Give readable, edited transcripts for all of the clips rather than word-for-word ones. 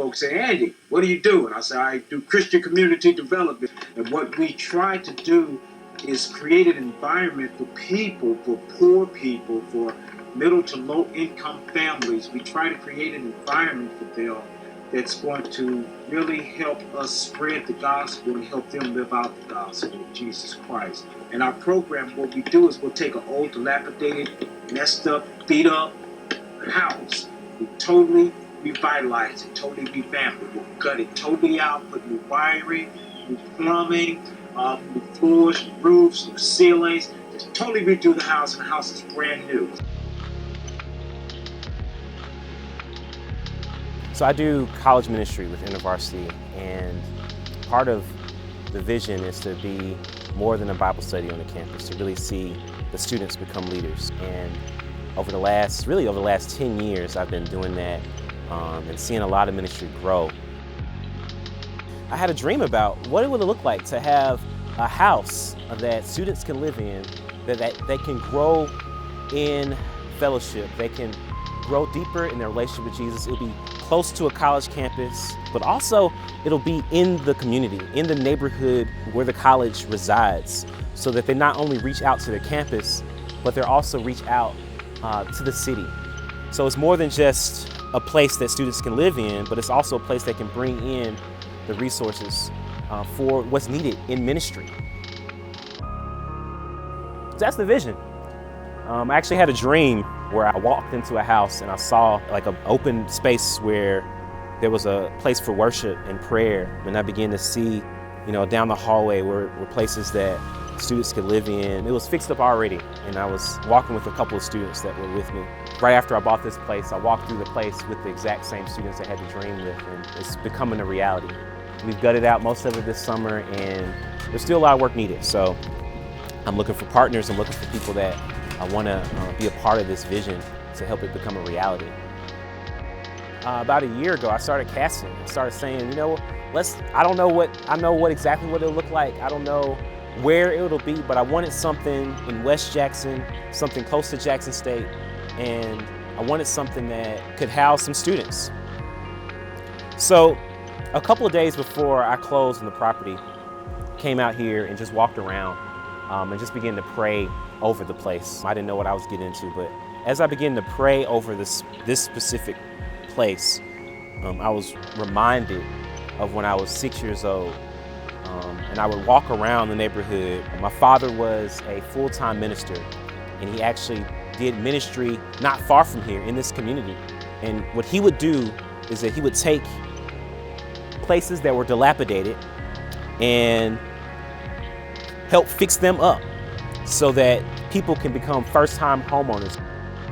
folks say, Andy, what do you do? And I say, I do Christian community development. And what we try to do is create an environment for people, for poor people, for middle to low income families. We try to create an environment for them that's going to really help us spread the gospel and help them live out the gospel of Jesus Christ. And our program, what we do is we'll take an old, dilapidated, messed up, beat up house. We totally revitalize it, totally revamp it. We'll gut it totally out, put new wiring, new plumbing, new floors, new roofs, new ceilings. Just totally redo the house, and the house is brand new. So I do college ministry with InterVarsity, and part of the vision is to be more than a Bible study on the campus, to really see the students become leaders. And over the last 10 years, I've been doing that and seeing a lot of ministry grow. I had a dream about what it would look like to have a house that students can live in, that they can grow in fellowship, they can grow deeper in their relationship with Jesus. It'll be close to a college campus, but also it'll be in the community, in the neighborhood where the college resides, so that they not only reach out to their campus, but they're also reach out to the city. So it's more than just a place that students can live in, but it's also a place they can bring in the resources for what's needed in ministry. So that's the vision. I actually had a dream where I walked into a house and I saw like an open space where there was a place for worship and prayer. And I began to see, down the hallway were places that students could live in. It was fixed up already, and I was walking with a couple of students that were with me. Right after I bought this place, I walked through the place with the exact same students I had the dream with, and it's becoming a reality. We've gutted out most of it this summer, and there's still a lot of work needed. So I'm looking for partners. I'm looking for people that I want to be a part of this vision to help it become a reality. About a year ago, I started casting. I started saying, I don't know exactly what it'll look like. I don't know where it'll be, but I wanted something in West Jackson, something close to Jackson State, and I wanted something that could house some students. So a couple of days before I closed on the property, came out here and just walked around and just began to pray over the place. I didn't know what I was getting into, but as I began to pray over this specific place, I was reminded of when I was 6 years old, and I would walk around the neighborhood. My father was a full-time minister, and he actually did ministry not far from here in this community. And what he would do is that he would take places that were dilapidated and help fix them up so that people can become first-time homeowners.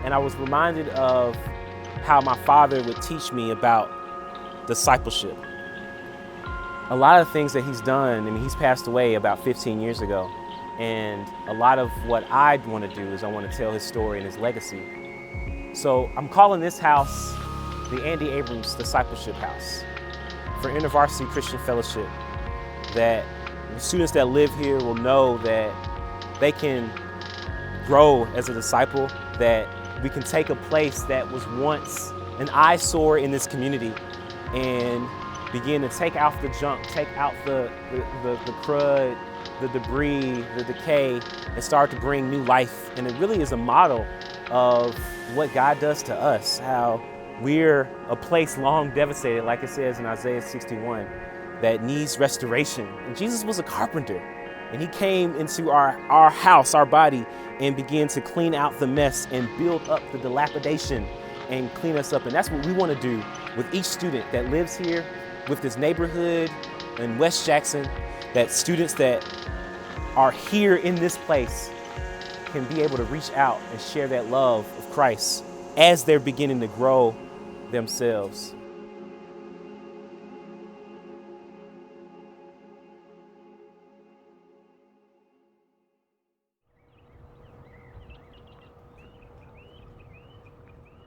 And I was reminded of how my father would teach me about discipleship. A lot of things that he's done, he's passed away about 15 years ago. And a lot of what I want to do is I want to tell his story and his legacy. So I'm calling this house the Andy Abrams Discipleship House for InterVarsity Christian Fellowship, that the students that live here will know that they can grow as a disciple, that we can take a place that was once an eyesore in this community and begin to take out the junk, take out the crud, the debris, the decay, and start to bring new life. And it really is a model of what God does to us, how we're a place long devastated, like it says in Isaiah 61, that needs restoration. And Jesus was a carpenter, and he came into our house, our body, and began to clean out the mess and build up the dilapidation and clean us up. And that's what we want to do with each student that lives here, with this neighborhood in West Jackson, that students that are here in this place can be able to reach out and share that love of Christ as they're beginning to grow themselves.